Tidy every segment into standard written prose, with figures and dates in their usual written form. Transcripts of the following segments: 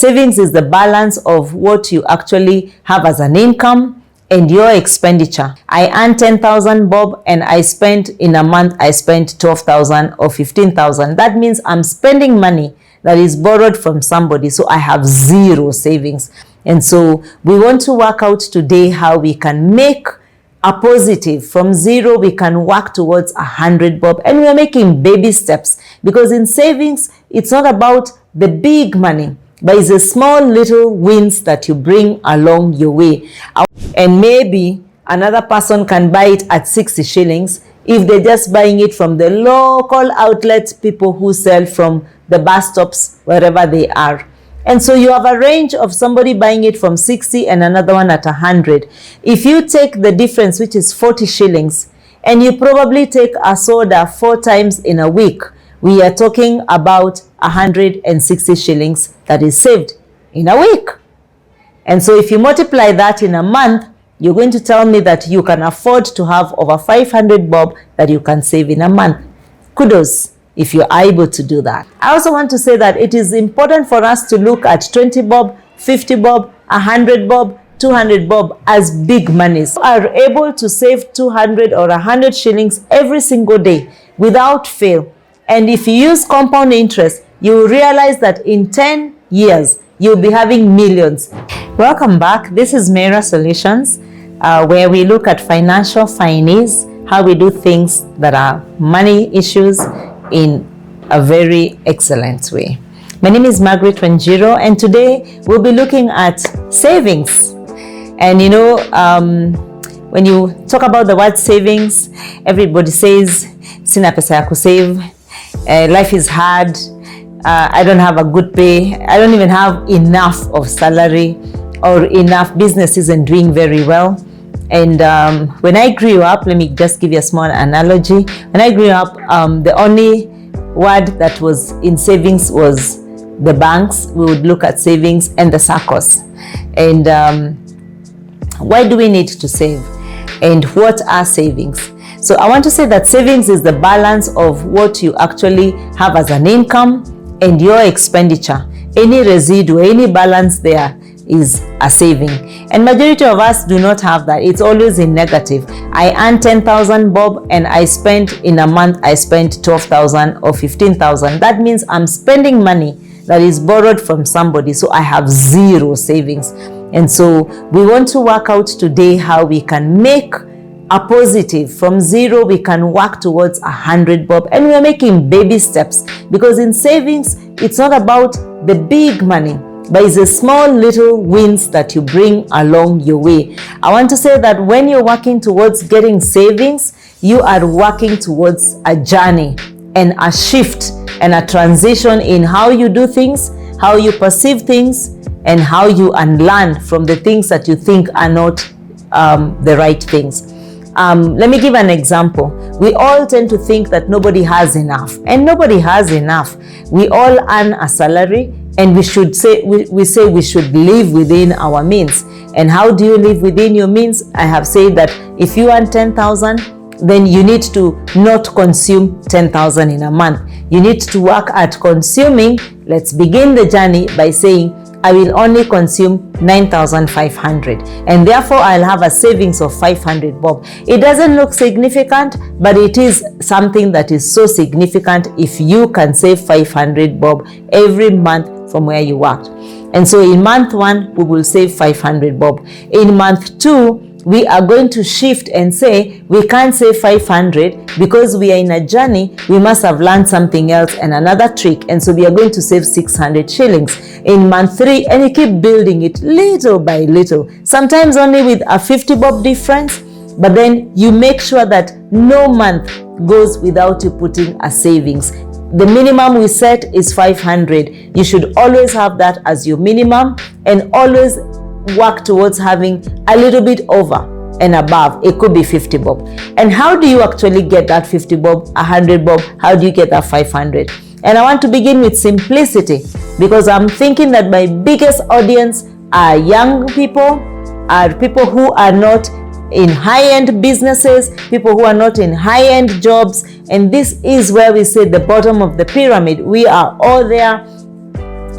savings is the balance of what you actually have as an income and your expenditure. I earn 10,000 bob and I spent in a month, I spent 12,000 or 15,000. That means I'm spending money that is borrowed from somebody. So I have zero savings. And so we want to work out today how we can make a positive. From zero, we can work towards 100 bob. And we're making baby steps, because in savings, it's not about the big money, but it's the small little wins that you bring along your way. And maybe another person can buy it at 60 shillings if they're just buying it from the local outlet people who sell from the bus stops, wherever they are. And so you have a range of somebody buying it from 60 and another one at 100. If you take the difference, which is 40 shillings, and you probably take a soda 4 times in a week, we are talking about 160 shillings that is saved in a week. And so if you multiply that in a month, you're going to tell me that you can afford to have over 500 bob that you can save in a month. Kudos if you're able to do that. I also want to say that it is important for us to look at 20 bob, 50 bob, 100 bob, 200 bob as big monies. You are able to save 200 or 100 shillings every single day without fail. And if you use compound interest, you will realize that in 10 years, you'll be having millions. Welcome back. This is Meira Solutions, where we look at financial finance, how we do things that are money issues in a very excellent way. My name is Margaret Wanjiru, and today we'll be looking at savings. And you know, when you talk about the word savings, everybody says, sina pesa ya kusave, life is hard, I don't have a good pay, I don't even have enough of salary, or enough, business isn't doing very well. And when I grew up, let me just give you a small analogy. When I grew up, the only word that was in savings was the banks. We would look at savings and the SACCOs. And why do we need to save? And what are savings? So I want to say that savings is the balance of what you actually have as an income and your expenditure. Any residue, any balance there is a saving. And majority of us do not have that. It's always in negative. I earn 10,000 bob and I spent in a month, I spent 12,000 or 15,000. That means I'm spending money that is borrowed from somebody. So I have zero savings. And so we want to work out today how we can make a positive. From zero, we can work towards 100 bob. And we are making baby steps, because in savings, it's not about the big money, but it's the small little wins that you bring along your way. I want to say that when you're working towards getting savings, you are working towards a journey and a shift and a transition in how you do things, how you perceive things, and how you unlearn from the things that you think are not the right things. Let me give an example. We all tend to think that nobody has enough, and nobody has enough. We all earn a salary, and we say we should live within our means. And how do you live within your means? I have said that if you earn 10,000, then you need to not consume 10,000 in a month. You need to work at consuming. Let's begin the journey by saying, I will only consume 9,500, and therefore I'll have a savings of 500 bob. It doesn't look significant, but it is something that is so significant if you can save 500 bob every month from where you worked. And so in month 1, we will save 500 bob. In month 2, we are going to shift and say we can't save 500 because we are in a journey. We must have learned something else and another trick, and so we are going to save 600 shillings in month 3, and you keep building it little by little, sometimes only with a 50 bob difference, but then you make sure that no month goes without you putting a savings. The minimum we set is 500. You should always have that as your minimum, and always work towards having a little bit over and above. It could be 50 bob. And how do you actually get that 50 bob, 100 bob? How do you get that 500? And I want to begin with simplicity, because I'm thinking that my biggest audience are young people, are people who are not in high-end businesses, people who are not in high-end jobs. And this is where we say the bottom of the pyramid. We are all there.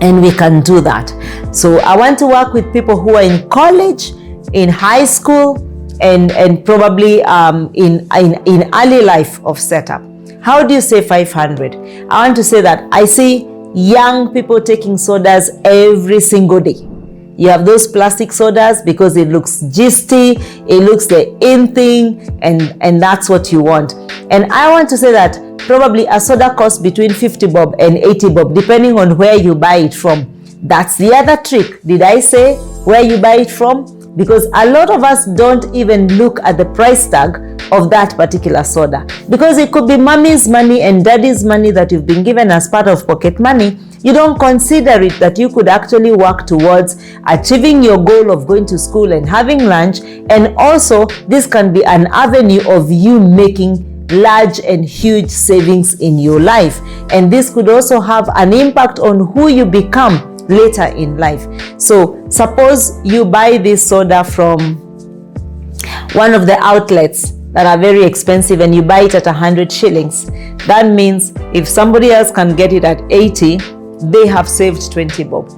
and we can do that. So I want to work with people who are in college, in high school, and probably in early life of setup. How do you say 500? I want to say that I see young people taking sodas every single day. You have those plastic sodas because it looks gisty, it looks the in thing, and that's what you want. And I want to say that probably a soda costs between 50 bob and 80 bob, depending on where you buy it from. That's the other trick. Did I say where you buy it from? Because a lot of us don't even look at the price tag of that particular soda, because it could be mommy's money and daddy's money that you've been given as part of pocket money. You don't consider it that you could actually work towards achieving your goal of going to school and having lunch, and also this can be an avenue of you making large and huge savings in your life, and this could also have an impact on who you become later in life. So suppose you buy this soda from one of the outlets that are very expensive and you buy it at 100 shillings. That means if somebody else can get it at 80, they have saved 20 bob.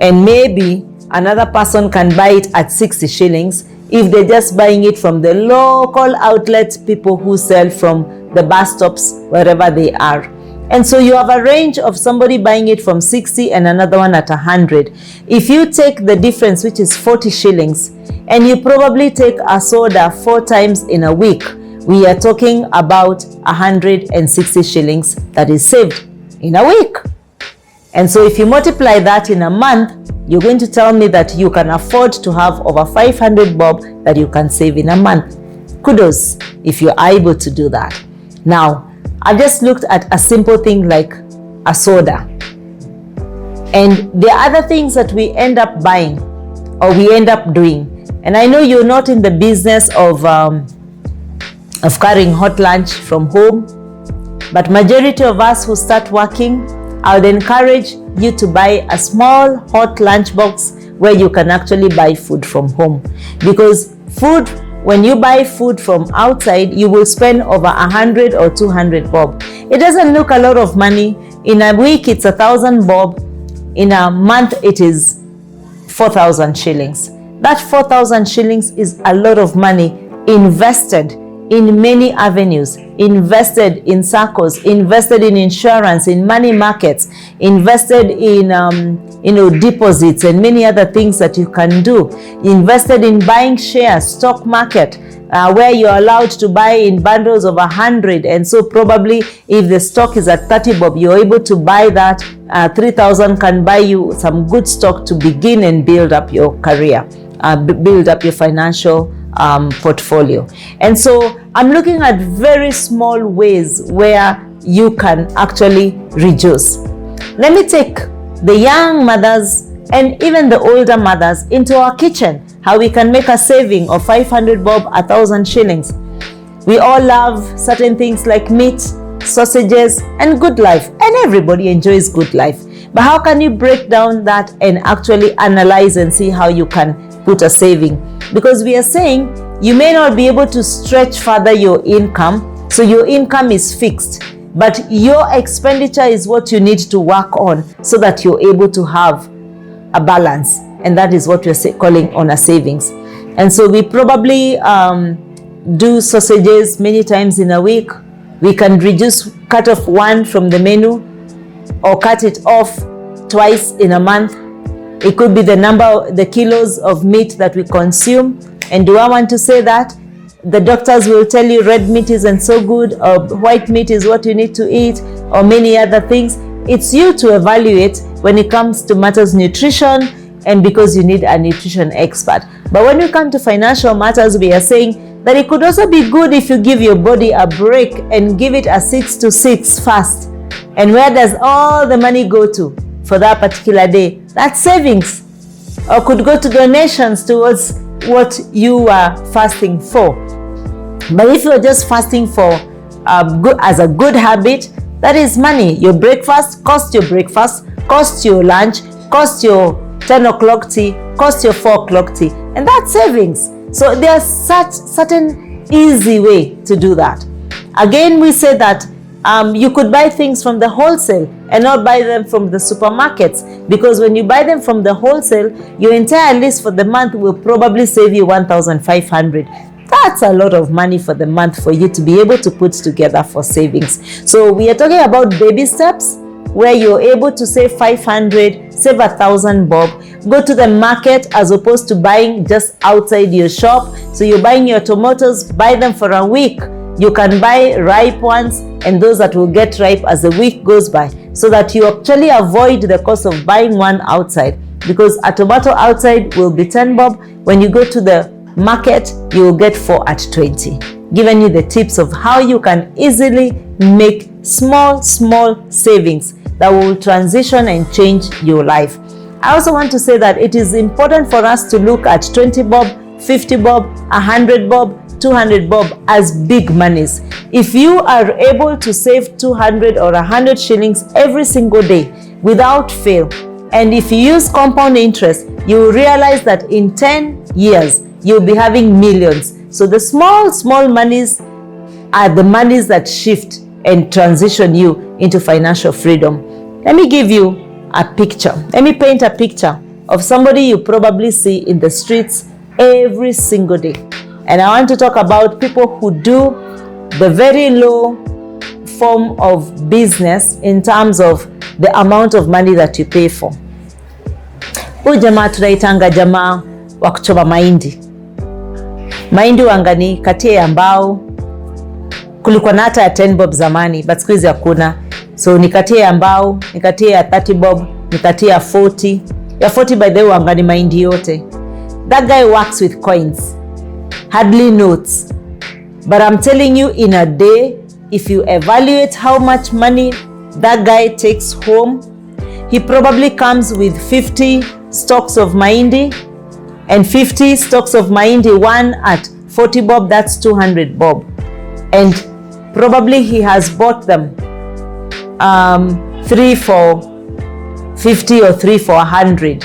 And maybe another person can buy it at 60 shillings if they're just buying it from the local outlet, people who sell from the bus stops, wherever they are. And so you have a range of somebody buying it from 60 and another one at 100. If you take the difference, which is 40 shillings, and you probably take a soda 4 times in a week, we are talking about 160 shillings that is saved in a week. And so if you multiply that in a month, you're going to tell me that you can afford to have over 500 bob that you can save in a month. Kudos if you're able to do that. Now, I've just looked at a simple thing like a soda. And there are other things that we end up buying or we end up doing. And I know you're not in the business of carrying hot lunch from home, but majority of us who start working, I would encourage you to buy a small hot lunch box where you can actually buy food from home. Because food, when you buy food from outside, you will spend over 100 or 200 bob. It doesn't look a lot of money. In a week, it's 1,000 bob. In a month, it is 4,000 shillings. That 4,000 shillings is a lot of money invested in many avenues, invested in circles, invested in insurance, in money markets, invested in deposits and many other things that you can do, invested in buying shares, stock market, where you're allowed to buy in bundles of 100, and so probably if the stock is at 30 bob, you're able to buy that. 3,000 can buy you some good stock to begin and build up your career, build up your financial portfolio. And so I'm looking at very small ways where you can actually reduce. Let me take the young mothers and even the older mothers into our kitchen, how we can make a saving of 500 bob, 1,000 shillings. We all love certain things like meat, sausages, and good life, and everybody enjoys good life. But how can you break down that and actually analyze and see how you can put a saving? Because we are saying you may not be able to stretch further your income, so your income is fixed, but your expenditure is what you need to work on so that you're able to have a balance, and that is what we're calling on a savings. And so we probably do sausages many times in a week. We can cut off one from the menu or cut it off twice in a month. It could be the kilos of meat that we consume. And do I want to say that the doctors will tell you red meat isn't so good, or white meat is what you need to eat, or many other things? It's you to evaluate when it comes to matters nutrition, and because you need a nutrition expert. But when we come to financial matters, we are saying that it could also be good if you give your body a break and give it a 6 to 6 fast. And where does all the money go to for that particular day? That's savings, or could go to donations towards what you are fasting for. But if you're just fasting for as a good habit, that is money. Your breakfast costs your breakfast, costs your lunch, costs your 10 o'clock tea, costs your 4 o'clock tea, and that's savings. So there's certain easy way to do that. Again, we say that You could buy things from the wholesale and not buy them from the supermarkets, because when you buy them from the wholesale, your entire list for the month will probably save you 1,500. That's a lot of money for the month for you to be able to put together for savings. So we are talking about baby steps, where you're able to save 500, save 1,000 bob, go to the market as opposed to buying just outside your shop. So you're buying your tomatoes, buy them for a week. You can buy ripe ones and those that will get ripe as the week goes by, so that you actually avoid the cost of buying one outside, because a tomato outside will be 10 bob. When you go to the market, you will get 4 at 20. Giving you the tips of how you can easily make small savings that will transition and change your life. I also want to say that it is important for us to look at 20 bob, 50 bob, 100 bob, 200 bob as big monies. If you are able to save 200 or 100 shillings every single day without fail, and if you use compound interest, you will realize that in 10 years, you'll be having millions. So the small monies are the monies that shift and transition you into financial freedom. Let me give you a picture. Let me paint a picture of somebody you probably see in the streets every single day. And I want to talk about people who do the very low form of business in terms of the amount of money that you pay for. Huyu jamaa tunaitanga jamaa wa kuchoma mahindi. Mahindi wangani katia ya mbao. Kulikuwa na hata ya 10 bob zamani, but siku hizi hakuna. So nikatia ya mbao, nikatia ya 30 bob, nikatia ya 40. Ya 40 by the way wangani mahindi yote. That guy works with coins, hardly notes. But I'm telling you, in a day, if you evaluate how much money that guy takes home, he probably comes with 50 stocks of mahindi, and 50 stocks of mahindi, one at 40 bob, that's 200 bob. And probably he has bought them 3 for 50 or 3 for 100.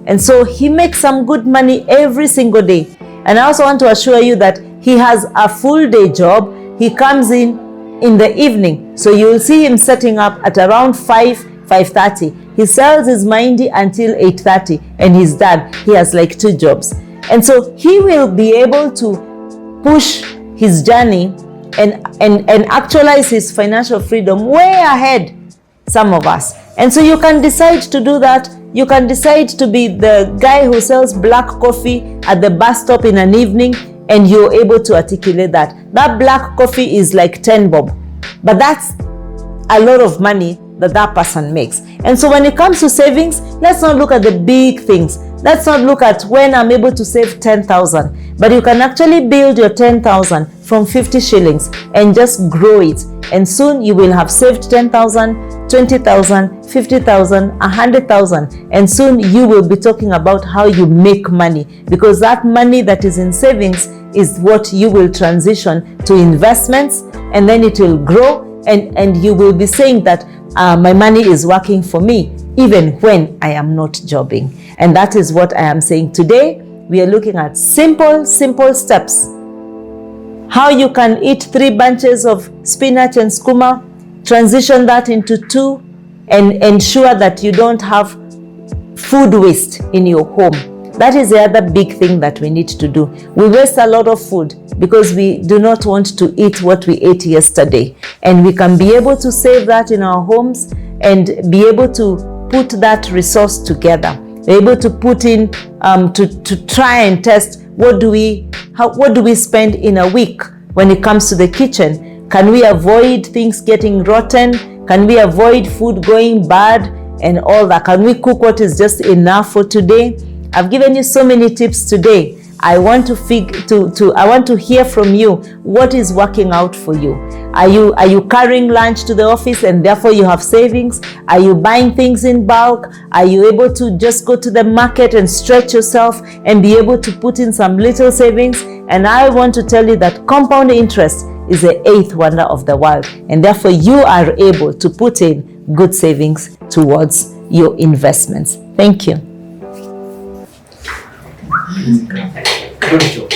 And so he makes some good money every single day. And I also want to assure you that he has a full day job. He comes in the evening. So you will see him setting up at around 5:30. He sells his mahindi until 8:30 and he's done. He has like 2 jobs. And so he will be able to push his journey and actualize his financial freedom way ahead some of us. And so you can decide to do that. You can decide to be the guy who sells black coffee at the bus stop in an evening, and you're able to articulate that. That black coffee is like 10 bob, but that's a lot of money that person makes. And so when it comes to savings, let's not look at the big things. Let's not look at when I'm able to save 10,000, but you can actually build your 10,000 from 50 shillings and just grow it. And soon you will have saved 10,000, 20,000, 50,000, 100,000. And soon you will be talking about how you make money, because that money that is in savings is what you will transition to investments, and then it will grow, and you will be saying that my money is working for me even when I am not jobbing. And that is what I am saying today. We are looking at simple steps. How you can eat 3 bunches of spinach and skuma, transition that into 2, and ensure that you don't have food waste in your home. That is the other big thing that we need to do. We waste a lot of food because we do not want to eat what we ate yesterday. And we can be able to save that in our homes and be able to put that resource together. Be able to put in, to try and test what do we spend in a week when it comes to the kitchen. Can we avoid things getting rotten? Can we avoid food going bad and all that? Can we cook what is just enough for today? I've given you so many tips today. I want to hear from you. What is working out for you? Are you carrying lunch to the office and therefore you have savings? Are you buying things in bulk? Are you able to just go to the market and stretch yourself and be able to put in some little savings? And I want to tell you that compound interest is the 8th wonder of the world, and therefore you are able to put in good savings towards your investments. Thank you. Good job.